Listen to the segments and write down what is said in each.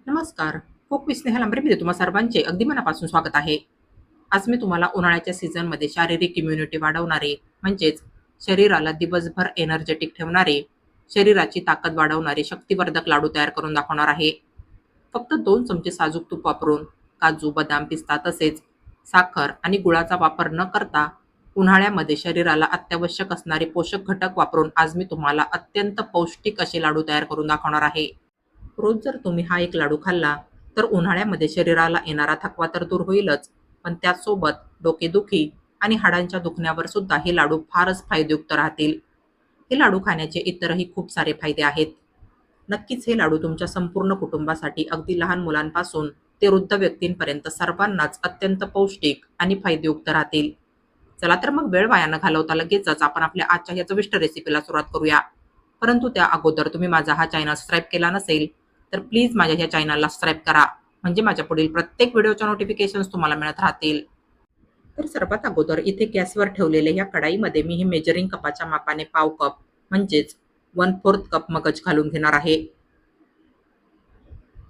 नमस्कार. Folk with Sneha लांबरेमध्ये तुम्हा सर्वांचे अगदी मनापासून स्वागत आहे. आज मी तुम्हाला उन्हाळ्याच्या सीझनमध्ये शारीरिक इम्युनिटी वाढवणारे, म्हणजेच शरीराला दिवसभर एनर्जेटिक ठेवणारे, शरीराची ताकद वाढवणारे शक्तिवर्धक लाडू तयार करून दाखवणार आहे. फक्त 2 चमचे साजूक तूप वापरून काजू, बदाम, पिस्ता तसेच साखर आणि गुळाचा वापर न करता उन्हाळ्यामध्ये शरीराला अत्यावश्यक असणारे पोषक घटक वापरून आज मी तुम्हाला अत्यंत पौष्टिक असे लाडू तयार करून दाखवणार आहे. रोज जर तुम्ही हा एक लाडू खाल्ला, तर उन्हाळ्यामध्ये शरीराला येणारा थकवा तर दूर होईलच, पण त्याचसोबत डोकेदुखी आणि हाडांच्या दुखण्यावर सुद्धा हे लाडू फारच फायदेयुक्त राहतील. हे लाडू खाण्याचे इतरही खूप सारे फायदे आहेत. नक्कीच हे लाडू तुमच्या संपूर्ण कुटुंबासाठी अगदी लहान मुलांपासून ते वृद्ध व्यक्तींपर्यंत सर्वांनाच अत्यंत पौष्टिक आणि फायदेयुक्त राहतील. चला तर मग वेळ वाया न घालवता लगेचच आपण आपल्या आजच्या या चविष्ट रेसिपीला सुरुवात करूया. परंतु त्या अगोदर तुम्ही माझा हा चॅनल सबस्क्राईब केला नसेल, तर प्लीज माझ्या ह्या चॅनलला सबस्क्राईब करा. म्हणजे माझ्या पुढील प्रत्येक व्हिडिओच्या नोटिफिकेशन्स तुम्हाला मिळत राहतील. तर सर्वात अगोदर इथे गॅसवर ठेवलेल्या या कढाईमध्ये मी हे मेजरिंग कपाच्या मापाने पाव कप म्हणजेच 1/4 कप मगज घालून घेणार आहे.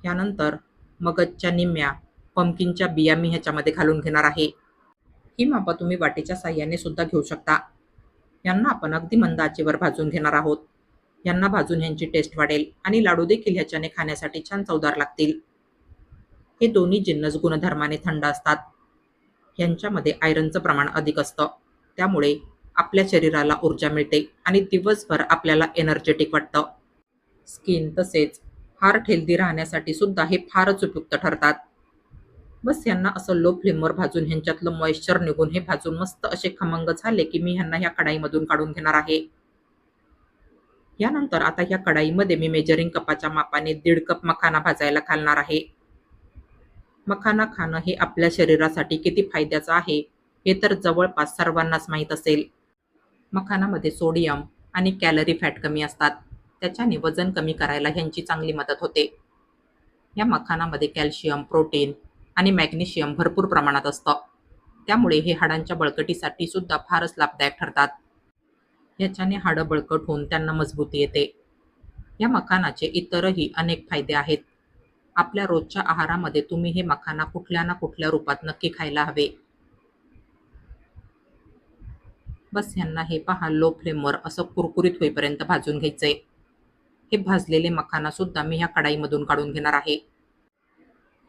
यानंतर मगजच्या निम्म्या पंपकिनच्या बिया मी ह्याच्यामध्ये घालून घेणार आहे. ही मापं तुम्ही वाटीच्या साह्याने सुद्धा घेऊ शकता. यांना आपण अगदी मंद आचेवर भाजून घेणार आहोत. यांना भाजून ह्यांची टेस्ट वाढेल आणि लाडू देखील ह्याच्याने खाण्यासाठी छान चवदार लागतील. हे दोन्ही जिन्नस गुणधर्माने थंड असतात. यांच्यामध्ये आयरनचं प्रमाण अधिक असतं. त्यामुळे आपल्या शरीराला ऊर्जा मिळते आणि दिवसभर आपल्याला एनर्जेटिक वाटतं. स्किन तसेच हार्ट हेल्दी राहण्यासाठी सुद्धा हे फारच उपयुक्त ठरतात. बस यांना असं लो फ्लेमवर भाजून ह्यांच्यातलं मॉइश्चर निघून हे भाजून मस्त असे खमंग झाले की मी ह्यांना ह्या कढाईमधून काढून घेणार आहे. यानंतर आता ह्या कढाईमध्ये मी मेजरिंग कपाच्या मापाने 1.5 कप मखाना भाजायला घालणार आहे. मखाना खाणं हे आपल्या शरीरासाठी किती फायद्याचं आहे हे तर जवळपास सर्वांनाच माहीत असेल. मखानामध्ये सोडियम आणि कॅलरी फॅट कमी असतात. त्याच्याने वजन कमी करायला ह्यांची चांगली मदत होते. या मखानामध्ये कॅल्शियम, प्रोटीन आणि मॅग्नेशियम भरपूर प्रमाणात असतं. त्यामुळे हे हाडांच्या बळकटीसाठी सुद्धा फारच लाभदायक ठरतात. याच्याने हाडं बळकट होऊन त्यांना मजबूती येते. या मखानाचे इतरही अनेक फायदे आहेत. आपल्या रोजच्या आहारामध्ये तुम्ही हे मखाना कुठल्या ना कुठल्या रूपात नक्की खायला हवे. बस ह्यांना हे पहा लो फ्लेमवर असं कुरकुरीत होईपर्यंत भाजून घ्यायचंय. हे भाजलेले मखाना सुद्धा मी ह्या कढाईमधून काढून घेणार आहे.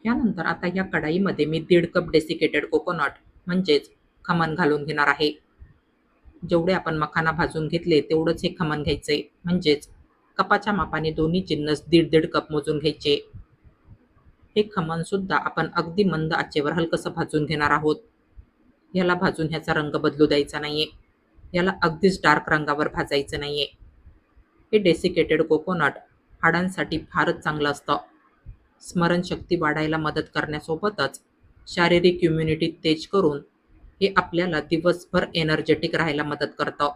यानंतर आता या कढाईमध्ये मी 1.5 कप डेसिकेटेड कोकोनट म्हणजेच खमण घालून घेणार आहे. जेवढे आपण मखाना भाजून घेतले तेवढंच हे खमण घ्यायचे, म्हणजेच कपाच्या मापाने दोन्ही जिन्नस 1.5 कप मोजून घ्यायचे. हे खमण सुद्धा आपण अगदी मंद आचेवर हलकसं भाजून घेणार आहोत. याला भाजून ह्याचा रंग बदलू द्यायचा नाहीये. याला अगदीच डार्क रंगावर भाजायचं नाहीये. हे डेसिकेटेड कोकोनट हाडांसाठी फारच चांगलं असतं. स्मरणशक्ती वाढायला मदत करण्यासोबतच शारीरिक इम्युनिटी तेज करून हे आपल्याला दिवसभर एनर्जेटिक राहायला मदत करतं.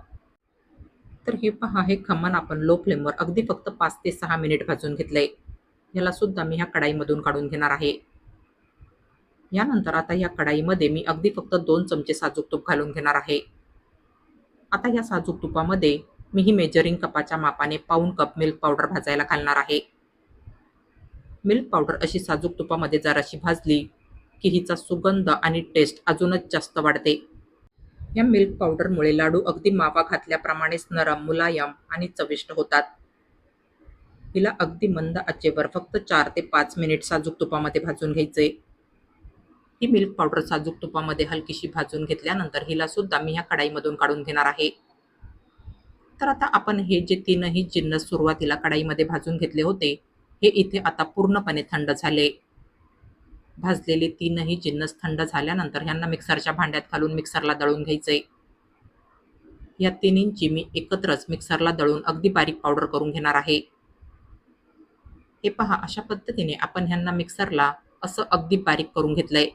तर हे पहा हे खमण आपण लो फ्लेमवर अगदी फक्त 5 ते 6 मिनिट भाजून घेतलंय. याला सुद्धा मी ह्या कढाईमधून काढून घेणार आहे. यानंतर आता या कढाईमध्ये मी अगदी फक्त 2 चमचे साजूक तूप घालून घेणार आहे. आता या साजूक तुपामध्ये मी ही मेजरिंग कपाच्या मापाने पाऊण कप मिल्क पावडर भाजायला घालणार आहे. मिल्क पावडर अशी साजूक तुपामध्ये जराशी भाजली की हिचा सुगंध आणि टेस्ट अजूनच जास्त वाढते. या मिल्क पावडरमुळे लाडू अगदी मावा घातल्याप्रमाणेच नरम, मुलायम आणि चविष्ट होतात. हिला अगदी मंद आचेवर फक्त 4 ते 5 मिनिट साजूक तुपामध्ये भाजून घ्यायचे. ही मिल्क पावडर साजूक तुपामध्ये हलकीशी भाजून घेतल्यानंतर हिला सुद्धा मी ह्या कढाईमधून काढून घेणार आहे. तर आता आपण हे जे तीनही जिन्नस सुरुवातीला कढाईमध्ये भाजून घेतले होते, हे इथे आता पूर्णपणे थंड झाले. भाजलेले तीनही जिन्नस थंड झाल्यानंतर ह्यांना मिक्सरच्या भांड्यात घालून मिक्सरला दळून घ्यायचे. या तिन्हींची मी एकत्रच मिक्सरला दळून अगदी बारीक पावडर करून घेणार आहे. हे पहा अशा पद्धतीने आपण ह्यांना मिक्सरला असं अगदी बारीक करून घेतलंय.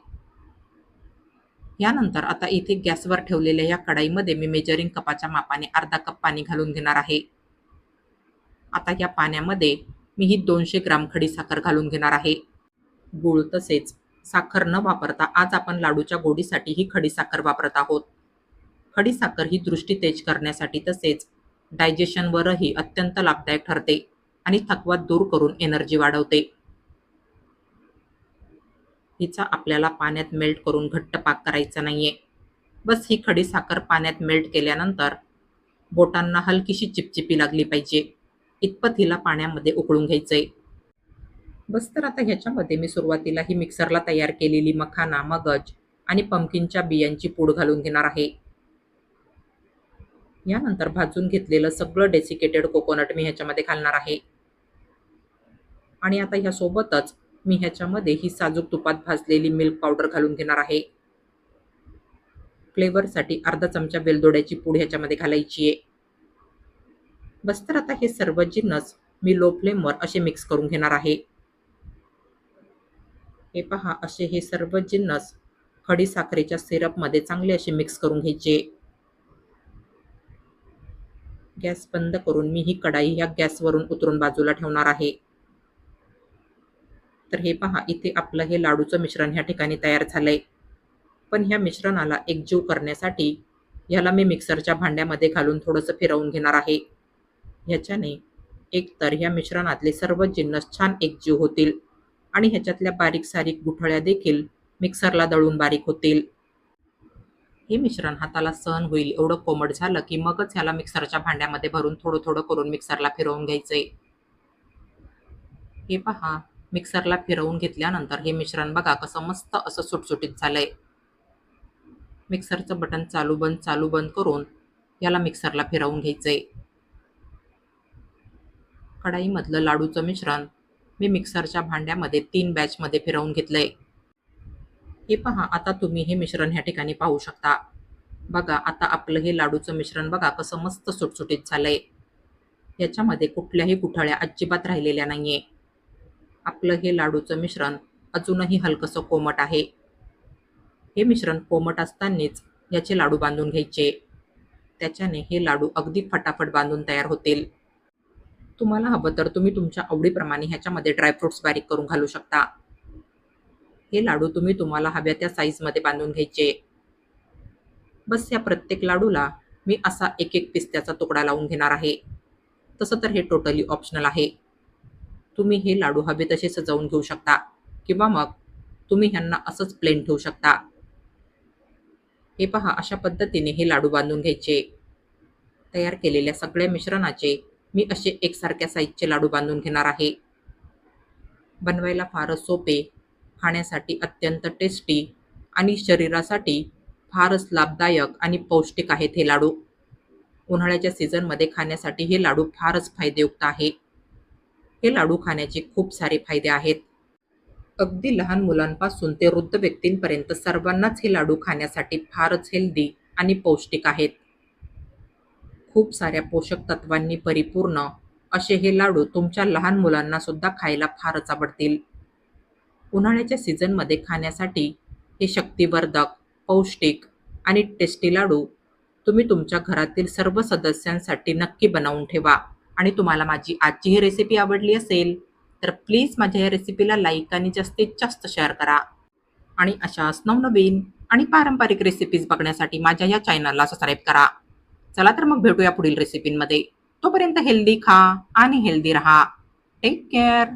यानंतर आता इथे गॅसवर ठेवलेल्या या कढाईमध्ये मी मेजरिंग कपाच्या मापाने अर्धा कप पाणी घालून घेणार आहे. आता या पाण्यामध्ये मी ही 200 ग्राम खडीसाखर घालून घेणार आहे. गूळ तसेच साखर न वापरता आज आपण लाडूच्या गोडीसाठी ही खडीसाखर वापरत आहोत. खडीसाखर ही दृष्टी तेज करण्यासाठी तसेच डायजेशनवरही अत्यंत लाभदायक ठरते आणि थकवा दूर करून एनर्जी वाढवते. हिचा आपल्याला पाण्यात मेल्ट करून घट्ट पाक करायचा नाहीये. बस ही खडी साखर पाण्यात मेल्ट केल्यानंतर बोटांना हलकीशी चिपचिपी लागली पाहिजे इतपत हिला पाण्यामध्ये उकळून घ्यायचंय. बस तर आता ह्याच्यामध्ये मी सुरुवातीला ही मिक्सरला तयार केलेली मखाना, मगज आणि पंपकिनच्या बियांची पूड घालून घेणार आहे. यानंतर भाजून घेतलेलं सगळं डेसिकेटेड कोकोनट मी ह्याच्यामध्ये घालणार आहे. आणि आता ह्यासोबतच मी ह्याच्यामध्ये ही साजूक तुपात भाजलेली मिल्क पावडर घालून घेणार आहे. फ्लेवरसाठी अर्धा चमचा वेलदोड्याची पूड ह्याच्यामध्ये घालायची आहे. बस तर आता हे सर्व जिन्नस मी लो फ्लेमवर असे मिक्स करून घेणार आहे. हे पहा, असे हे सर्व जिन्नस खडी साखरेच्या सिरपमध्ये चांगले असे मिक्स करून घ्यायचे. गॅस बंद करून मी ही कढाई ह्या गॅसवरून उतरून बाजूला ठेवणार आहे. तर हे पहा, इथे आपलं हे लाडूचं मिश्रण ह्या ठिकाणी तयार झालंय. पण ह्या मिश्रणाला एकजीव करण्यासाठी ह्याला मी मिक्सरच्या भांड्यामध्ये घालून थोडंसं फिरवून घेणार आहे. ह्याच्याने एकतर ह्या मिश्रणातले सर्व जिन्नस छान एकजीव होतील आणि ह्याच्यातल्या बारीक सारीक गुठळ्या देखील मिक्सरला दळून बारीक होतील. हे मिश्रण हाताला सहन होईल एवढं कोमट झालं की मगच ह्याला मिक्सरच्या भांड्यामध्ये भरून थोडं थोडं करून मिक्सरला फिरवून घ्यायचंय. हे पहा, मिक्सरला फिरवून घेतल्यानंतर हे मिश्रण बघा कसं मस्त असं सुटसुटीत झालंय. मिक्सरचं बटन चालू बंद करून याला मिक्सरला फिरवून घ्यायचंय. कढाईमधलं लाडूचं मिश्रण मी मिक्सरच्या भांड्यामध्ये 3 बॅचमध्ये फिरवून घेतलंय. हे पहा, आता तुम्ही हे मिश्रण ह्या ठिकाणी पाहू शकता. बघा, आता आपलं हे लाडूचं मिश्रण बघा कसं मस्त सुटसुटीत झालंय. याच्यामध्ये कुठल्याही गुठळ्या अजिबात राहिलेल्या नाहीये. आपलं हे लाडूचं मिश्रण अजूनही हलकंसं कोमट आहे. हे मिश्रण कोमट असतानाच याचे लाडू बांधून घ्यायचे. त्याच्याने हे लाडू अगदी फटाफट बांधून तयार होतील. तुम्हाला हवं तर तुम्ही तुमच्या आवडीप्रमाणे ह्याच्यामध्ये ड्रायफ्रुट्स बारीक करून घालू शकता. हे लाडू तुम्ही तुम्हाला हव्या त्या साईजमध्ये बांधून घ्यायचे. बस या प्रत्येक लाडूला मी असा एक पिस्त्याचा तुकडा लावून घेणार आहे. तसं तर हे टोटली ऑप्शनल आहे. तुम्ही हे लाडू हवे तसे सजवून घेऊ शकता किंवा मग तुम्ही ह्यांना असंच प्लेन ठेवू शकता. हे पहा, अशा पद्धतीने हे लाडू बांधून घ्यायचे. तयार केलेल्या सगळ्या मिश्रणाचे मी असे एकसारख्या साईजचे लाडू बांधून घेणार आहे. बनवायला फारच सोपे, खाण्यासाठी अत्यंत टेस्टी आणि शरीरासाठी फारच लाभदायक आणि पौष्टिक आहेत हे लाडू. उन्हाळ्याच्या सीझनमध्ये खाण्यासाठी हे लाडू फारच फायदेयुक्त आहे. हे लाडू खाण्याचे खूप सारे फायदे आहेत. अगदी लहान मुलांपासून ते वृद्ध व्यक्तींपर्यंत सर्वांनाच हे लाडू खाण्यासाठी फारच हेल्दी आणि पौष्टिक आहेत. खूप साऱ्या पोषक तत्वांनी परिपूर्ण असे हे लाडू तुमच्या लहान मुलांना सुद्धा खायला फारच आवडतील. उन्हाळ्याच्या सीझनमध्ये खाण्यासाठी हे शक्तिवर्धक, पौष्टिक आणि टेस्टी लाडू तुम्ही तुमच्या घरातील सर्व सदस्यांसाठी नक्की बनवून ठेवा. आणि तुम्हाला माझी आजची ही रेसिपी आवडली असेल तर प्लीज माझ्या या रेसिपीला लाईक आणि जास्तीत जास्त शेअर करा. आणि अशाच नवनवीन आणि पारंपरिक रेसिपीज बघण्यासाठी माझ्या या चॅनलला सबस्क्राईब करा. चला तर मग भेटूया पुढील रेसिपींमध्ये. तोपर्यंत हेल्दी खा आणि हेल्दी राहा. Take care.